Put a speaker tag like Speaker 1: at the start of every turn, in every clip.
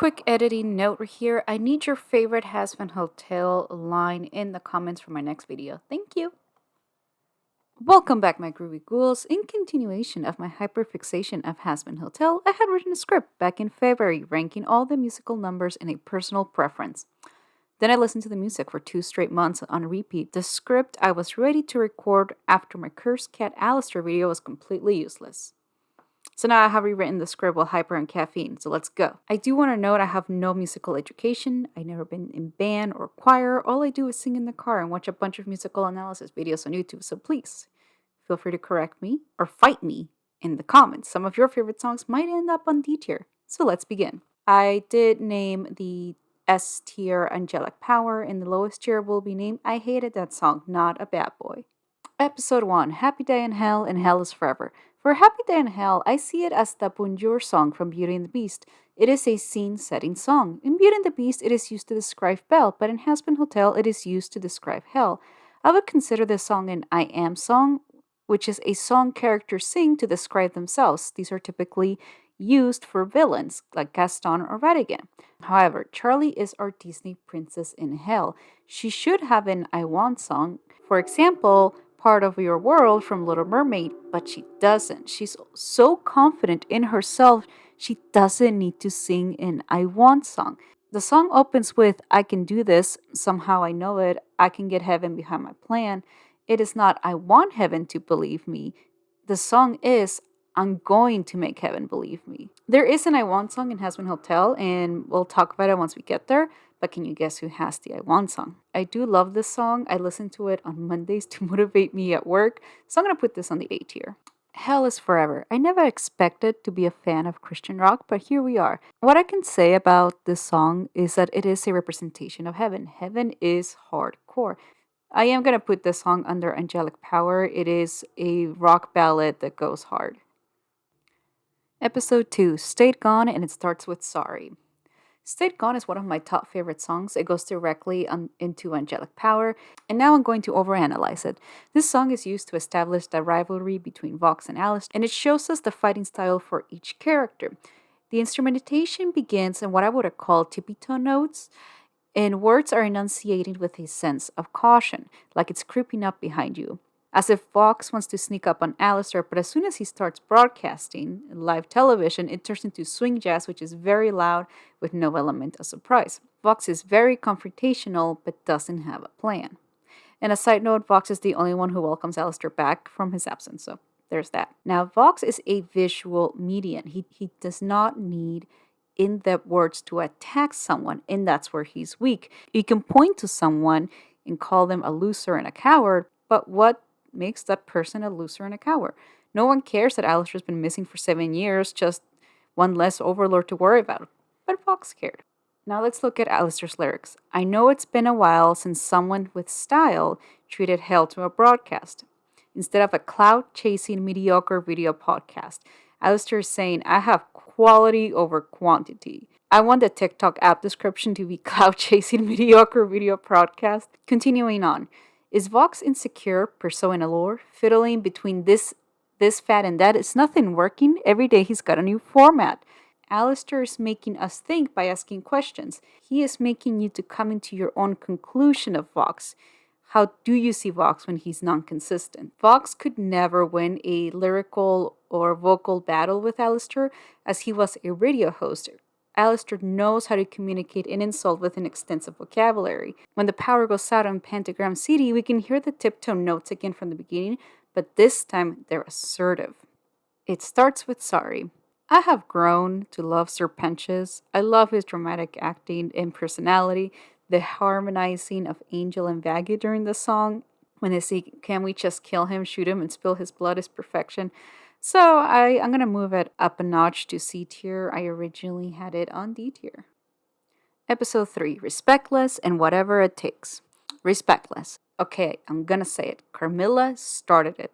Speaker 1: Quick editing note here. I need your favorite Hazbin Hotel line in the comments for my next video. Thank you. Welcome back, my groovy ghouls. In continuation of my hyperfixation of Hazbin Hotel, I had written a script back in February ranking all the musical numbers in a personal preference. Then I listened to the music for 2 straight months on repeat. The script I was ready to record after my Cursed Cat Alistair video was completely useless. So now I have rewritten the script while hyper on caffeine, so let's go. I do want to note I have no musical education. I've never been in band or choir. All I do is sing in the car and watch a bunch of musical analysis videos on YouTube, so please feel free to correct me or fight me in the comments. Some of your favorite songs might end up on D tier, so let's begin. I did name the S tier Angelic Power, and the lowest tier will be named I Hated That Song, Not a Bad Boy. Episode 1, Happy Day in Hell and Hell is Forever. For Happy Day in Hell, I see it as the Bonjour song from Beauty and the Beast. It is a scene-setting song. In Beauty and the Beast, it is used to describe Belle, but in Hazbin Hotel, it is used to describe hell. I would consider this song an I Am song, which is a song characters sing to describe themselves. These are typically used for villains, like Gaston or Ratigan. However, Charlie is our Disney princess in hell. She should have an I Want song. For example, Part of Your World from Little Mermaid, but she doesn't. She's so confident in herself, she doesn't need to sing an I Want song. The song opens with I can do this, somehow I know it, I can get heaven behind my plan. It is not I want heaven to believe me. The song is I'm going to make heaven believe me. There is an I Want song in Hazbin Hotel, and we'll talk about it once we get there. But can you guess who has the I Want song? I do love this song. I listen to it on Mondays to motivate me at work, so I'm going to put this on the A tier. Hell is Forever. I never expected to be a fan of Christian rock, but here we are. What I can say about this song is that it is a representation of heaven. Heaven is hardcore. I am going to put this song under Angelic Power. It is a rock ballad that goes hard. Episode 2, Stayed Gone, and it starts with Sorry. Stayed Gone is one of my top favorite songs. It goes directly into Angelic Power, and now I'm going to overanalyze it. This song is used to establish the rivalry between Vox and Alice, and it shows us the fighting style for each character. The instrumentation begins in what I would have called tippy toe notes, and words are enunciated with a sense of caution, like it's creeping up behind you. As if Vox wants to sneak up on Alistair, but as soon as he starts broadcasting live television, it turns into swing jazz, which is very loud with no element of surprise. Vox is very confrontational, but doesn't have a plan. And a side note, Vox is the only one who welcomes Alistair back from his absence, so there's that. Now, Vox is a visual medium. He does not need in-depth words to attack someone, and that's where he's weak. You can point to someone and call them a loser and a coward, but what makes that person a loser and a coward? No one cares that Alistair's been missing for 7 years, just one less overlord to worry about. But Fox cared. Now let's look at Alistair's lyrics. I know it's been a while since someone with style treated hell to a broadcast. Instead of a cloud-chasing mediocre video podcast, Alistair is saying, I have quality over quantity. I want the TikTok app description to be cloud-chasing mediocre video podcast. Continuing on. Is Vox insecure, pursuing a lure, fiddling between this fad and that? It's nothing working. Every day he's got a new format. Alistair is making us think by asking questions. He is making you to come into your own conclusion of Vox. How do you see Vox when he's non-consistent? Vox could never win a lyrical or vocal battle with Alistair, as he was a radio host. Alistair knows how to communicate an insult with an extensive vocabulary. When the power goes out on Pentagram City, we can hear the tiptoe notes again from the beginning, but this time they're assertive. It starts with Sorry. I have grown to love Sir Pentious. I love his dramatic acting and personality, the harmonizing of Angel and Vaggie during the song. When they say, can we just kill him, shoot him, and spill his blood is perfection. So I'm going to move it up a notch to C tier. I originally had it on D tier. Episode 3, Respectless and Whatever It Takes. Respectless. Okay, I'm going to say it. Carmilla started it.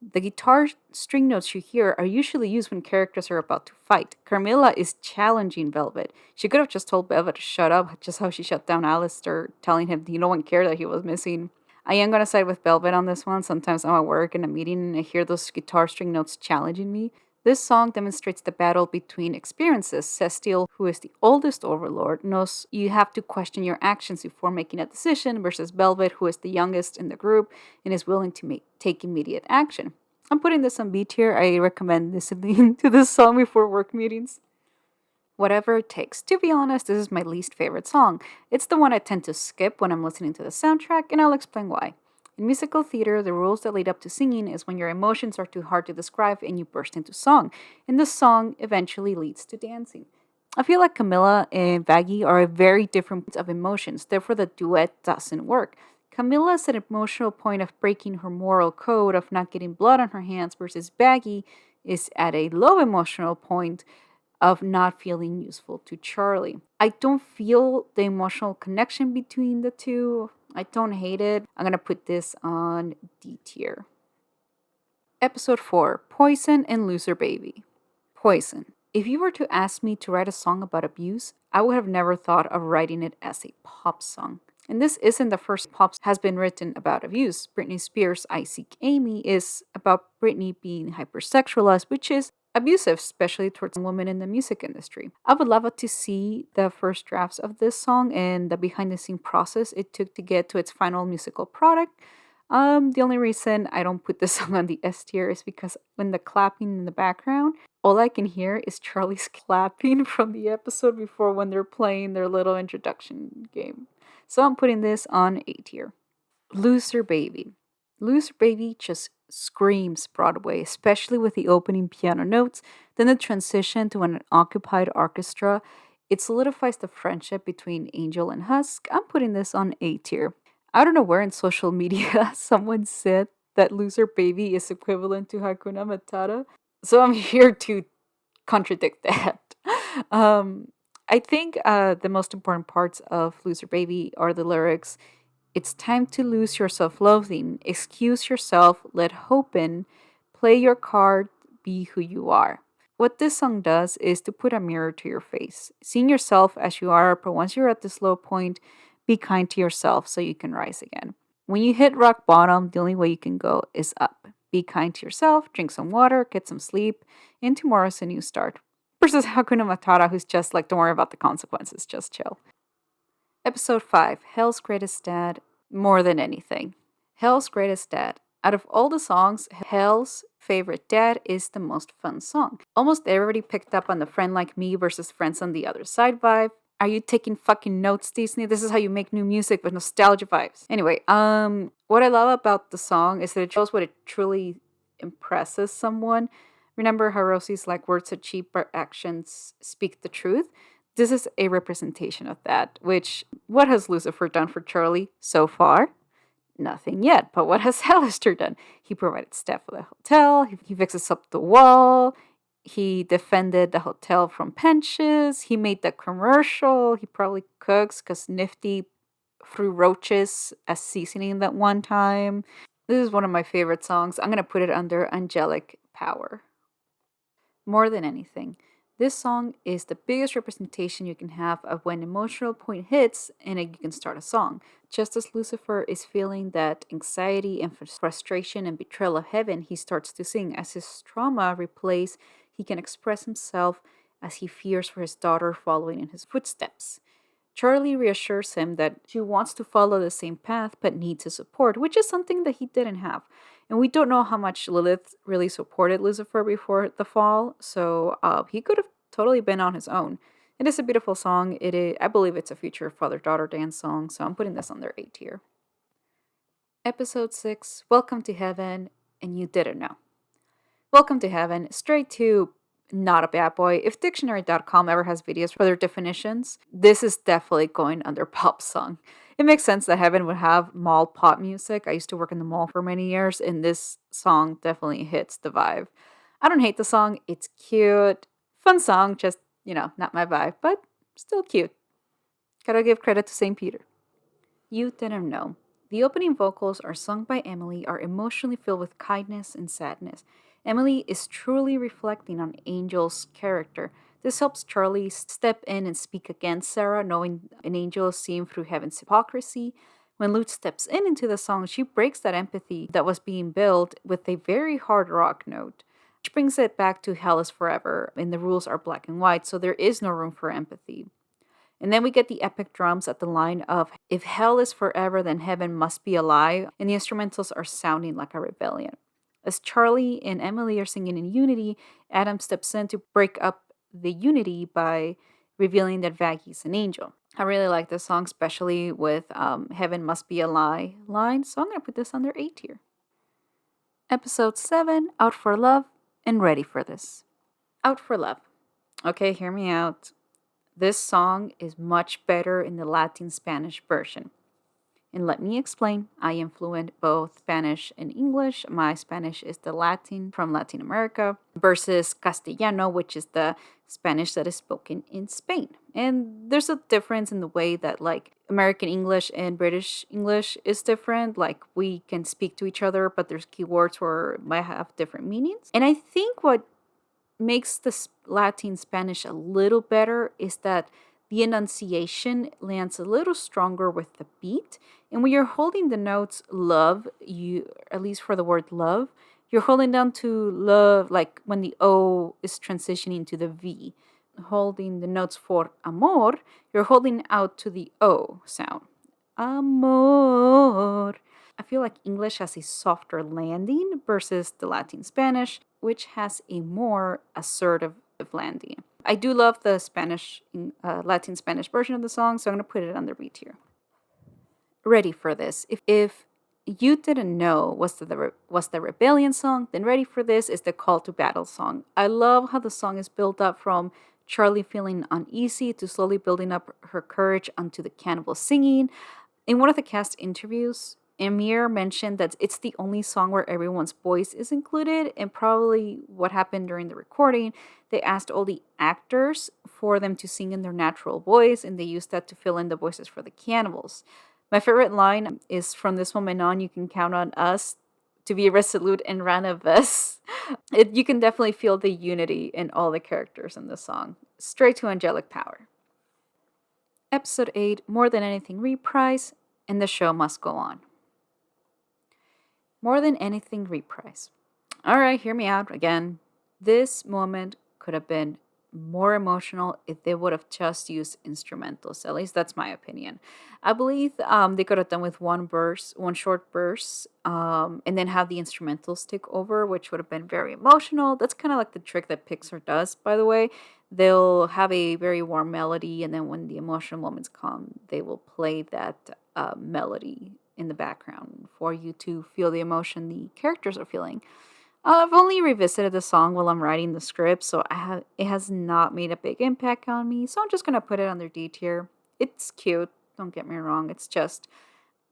Speaker 1: The guitar string notes you hear are usually used when characters are about to fight. Carmilla is challenging Velvet. She could have just told Velvet to shut up, just how she shut down Alistair, telling him no one cared that he was missing. I am going to side with Velvet on this one. Sometimes I'm at work in a meeting and I hear those guitar string notes challenging me. This song demonstrates the battle between experiences. Cestiel, who is the oldest overlord, knows you have to question your actions before making a decision, versus Velvet, who is the youngest in the group and is willing to take immediate action. I'm putting this on B tier. I recommend listening to this song before work meetings. Whatever it takes. To be honest, this is my least favorite song. It's the one I tend to skip when I'm listening to the soundtrack, and I'll explain why. In musical theater, the rules that lead up to singing is when your emotions are too hard to describe and you burst into song, and the song eventually leads to dancing. I feel like Camilla and Vaggie are a very different point of emotions, therefore the duet doesn't work. Camilla is at an emotional point of breaking her moral code of not getting blood on her hands, versus Vaggie is at a low emotional point of not feeling useful to Charlie. I don't feel the emotional connection between the two. I don't hate it. I'm gonna put this on D tier. Episode 4, Poison and Loser Baby. Poison. If you were to ask me to write a song about abuse, I would have never thought of writing it as a pop song. And this isn't the first pop has been written about abuse. Britney Spears' I Seek Amy is about Britney being hypersexualized, which is abusive, especially towards women in the music industry. I would love to see the first drafts of this song and the behind the scene process it took to get to its final musical product. The only reason I don't put this song on the S tier is because when the clapping in the background, all I can hear is Charlie's clapping from the episode before when they're playing their little introduction game. So I'm putting this on A tier. Loser Baby. Loser Baby just screams Broadway, especially with the opening piano notes, then the transition to an occupied orchestra. It solidifies the friendship between Angel and Husk. I'm putting this on A tier. I don't know where in social media someone said that Loser Baby is equivalent to Hakuna Matata, so I'm here to contradict that. Um, I think the most important parts of Loser Baby are the lyrics. It's time to lose your self loathing. Excuse yourself, let hope in, play your card, be who you are. What this song does is to put a mirror to your face, seeing yourself as you are, but once you're at this low point, be kind to yourself so you can rise again. When you hit rock bottom, the only way you can go is up. Be kind to yourself, drink some water, get some sleep, and tomorrow's a new start. Versus Hakuna Matata, who's just like, don't worry about the consequences, just chill. Episode 5, Hell's Greatest Dad, More Than Anything. Hell's Greatest Dad. Out of all the songs, Hell's favorite dad is the most fun song. Almost everybody picked up on the friend like me versus friends on the other side vibe. Are you taking fucking notes, Disney? This is how you make new music with nostalgia vibes. Anyway, what I love about the song is that it shows what it truly impresses someone. Remember how Rosie's like, words are cheap, but actions speak the truth? This is a representation of that, which, what has Lucifer done for Charlie so far? Nothing yet, but what has Alistair done? He provided staff for the hotel, he fixes up the wall, he defended the hotel from pensions, he made the commercial, he probably cooks because Nifty threw roaches as seasoning that one time. This is one of my favorite songs. I'm going to put it under Angelic Power. More Than Anything. This song is the biggest representation you can have of when emotional point hits and you can start a song. Just as Lucifer is feeling that anxiety and frustration and betrayal of heaven, he starts to sing. As his trauma replays, he can express himself as he fears for his daughter following in his footsteps. Charlie reassures him that she wants to follow the same path but needs his support, which is something that he didn't have. And we don't know how much Lilith really supported Lucifer before the fall, so he could have totally been on his own. It is a beautiful song. I believe it's a future father-daughter dance song, so I'm putting this on their A tier. Episode 6, Welcome to Heaven, and You Didn't Know. Welcome to Heaven, straight to not a bad boy. If dictionary.com ever has videos for their definitions, this is definitely going under pop song. It makes sense that Heaven would have mall pop music. I used to work in the mall for many years, and this song definitely hits the vibe. I don't hate the song. It's cute. Fun song, just, not my vibe, but still cute. Gotta give credit to St. Peter. You Didn't Know. The opening vocals are sung by Emily are emotionally filled with kindness and sadness. Emily is truly reflecting on Angel's character. This helps Charlie step in and speak against Sarah, knowing an angel is seen through Heaven's hypocrisy. When Lute steps into the song, she breaks that empathy that was being built with a very hard rock note. which brings it back to hell is forever, and the rules are black and white, so there is no room for empathy. And then we get the epic drums at the line of, if hell is forever, then heaven must be a lie. And the instrumentals are sounding like a rebellion. As Charlie and Emily are singing in unity, Adam steps in to break up the unity by revealing that Vaggie's an angel. I really like this song, especially with heaven must be a lie line. So I'm going to put this under A tier. Episode 7, Out for Love and Ready for This. Out for Love. Okay, hear me out. This song is much better in the Latin Spanish version. And let me explain. I am fluent both Spanish and English. My Spanish is the Latin from Latin America versus Castellano, which is the Spanish that is spoken in Spain. And there's a difference in the way that like American English and British English is different. Like we can speak to each other, but there's keywords where it might have different meanings. And I think what makes the Latin Spanish a little better is that the enunciation lands a little stronger with the beat. And when you're holding the notes love, you, at least for the word love, you're holding down to love, like when the O is transitioning to the V. Holding the notes for amor, you're holding out to the O sound. Amor. I feel like English has a softer landing versus the Latin Spanish, which has a more assertive landing. I do love the Latin Spanish version of the song, so I'm going to put it on the B tier. Ready for This. If you didn't know was the rebellion song, then Ready for This is the call to battle song. I love how the song is built up from Charlie feeling uneasy to slowly building up her courage onto the cannibal singing. In one of the cast interviews, Amir mentioned that it's the only song where everyone's voice is included, and probably what happened during the recording, they asked all the actors for them to sing in their natural voice, and they used that to fill in the voices for the cannibals. My favorite line is, from this moment on, you can count on us to be resolute and run of us. You can definitely feel the unity in all the characters in this song. Straight to angelic power. Episode 8, More Than Anything Reprise, and the show must go on. More Than Anything Reprise. All right, hear me out again. This moment could have been more emotional if they would have just used instrumentals. At least that's my opinion. I believe they could have done with one short verse, and then have the instrumentals take over, which would have been very emotional. That's kind of like the trick that Pixar does, by the way. They'll have a very warm melody, and then when the emotional moments come, they will play that melody in the background for you to feel the emotion the characters are feeling. I've only revisited the song while I'm writing the script, so it has not made a big impact on me, so I'm just going to put it under D tier. It's cute, don't get me wrong, it's just,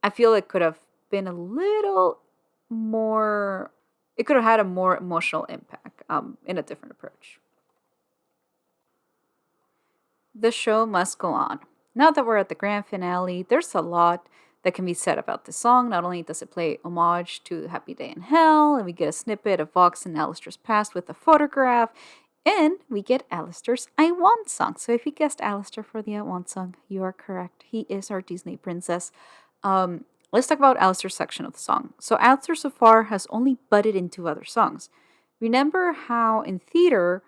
Speaker 1: I feel it could have been a little more, it could have had a more emotional impact in a different approach. The show must go on. Now that we're at the grand finale, there's a lot that can be said about this song. Not only does it play homage to Happy Day in Hell, and we get a snippet of Vox and Alistair's past with a photograph, and we get Alistair's I Want song. So if you guessed Alistair for the I Want song, you are correct. He is our Disney princess. Let's talk about Alistair's section of the song. So Alistair so far has only butted into other songs. Remember how in theater,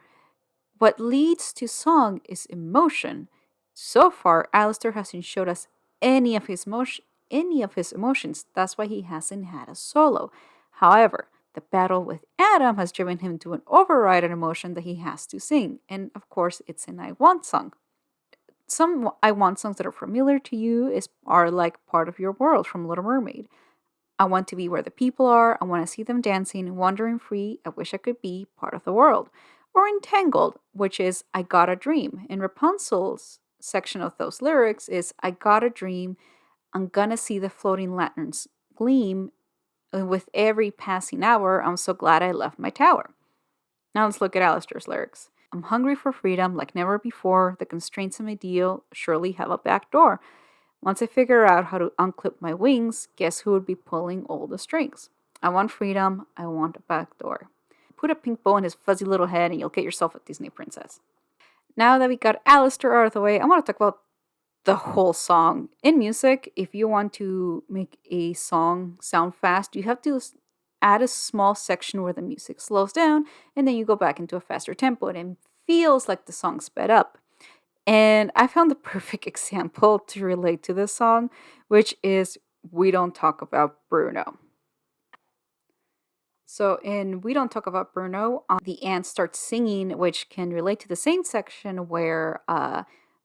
Speaker 1: what leads to song is emotion. So far, Alistair hasn't showed us any of his emotions. That's why he hasn't had a solo. However, the battle with Adam has driven him to override an emotion that he has to sing. And of course, it's an I Want song. Some I Want songs that are familiar to you are like Part of Your World from Little Mermaid. I want to be where the people are. I want to see them dancing, wandering free. I wish I could be part of the world. Or Entangled, which is I Got a Dream. And Rapunzel's section of those lyrics is I got a dream. I'm gonna see the floating lanterns gleam. And with every passing hour, I'm so glad I left my tower. Now let's look at Alistair's lyrics. I'm hungry for freedom like never before. The constraints of my deal surely have a back door. Once I figure out how to unclip my wings, guess who would be pulling all the strings? I want freedom. I want a back door. Put a pink bow on his fuzzy little head and you'll get yourself a Disney princess. Now that we got Alistair out of the way, I want to talk about the whole song. In music, if you want to make a song sound fast, you have to add a small section where the music slows down, and then you go back into a faster tempo, and it feels like the song sped up. And I found the perfect example to relate to this song, which is We Don't Talk About Bruno. So in We Don't Talk About Bruno, the ant starts singing, which can relate to the same section where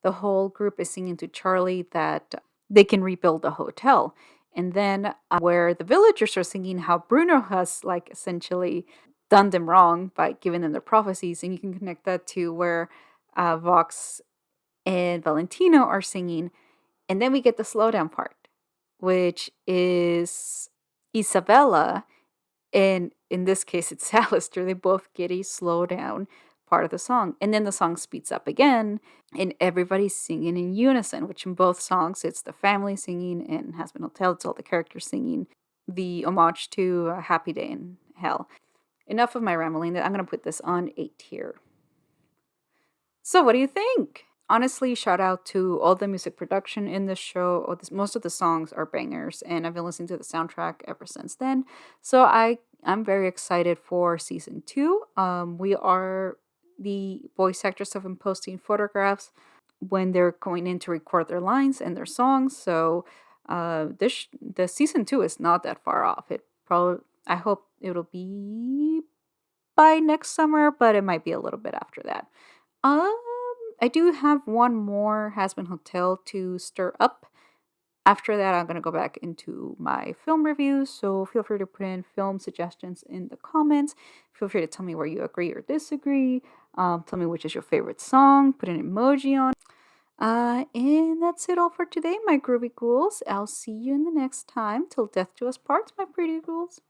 Speaker 1: the whole group is singing to Charlie that they can rebuild the hotel. And then where the villagers are singing how Bruno has like essentially done them wrong by giving them their prophecies. And you can connect that to where Vox and Valentino are singing. And then we get the slowdown part, which is Isabella, and in this case it's Alistair. They both get a slow down part of the song. And then the song speeds up again, and everybody's singing in unison, which in both songs it's the family singing, and Hazbin Hotel it's all the characters singing the homage to a Happy Day in Hell. Enough of my rambling. I'm going to put this on A tier. So, what do you think? Honestly, shout out to all the music production in this show. Most of the songs are bangers, and I've been listening to the soundtrack ever since then. So I'm very excited for season 2. We are the voice actors have been posting photographs when they're going in to record their lines and their songs. So the season 2 is not that far off. I hope it'll be by next summer, but it might be a little bit after that. I do have one more Hazbin Hotel to stir up. After that, I'm going to go back into my film reviews, so feel free to put in film suggestions in the comments. Feel free to tell me where you agree or disagree. Tell me which is your favorite song. Put an emoji on. And that's it all for today, my groovy ghouls. I'll see you in the next time. Till death do us parts, my pretty ghouls.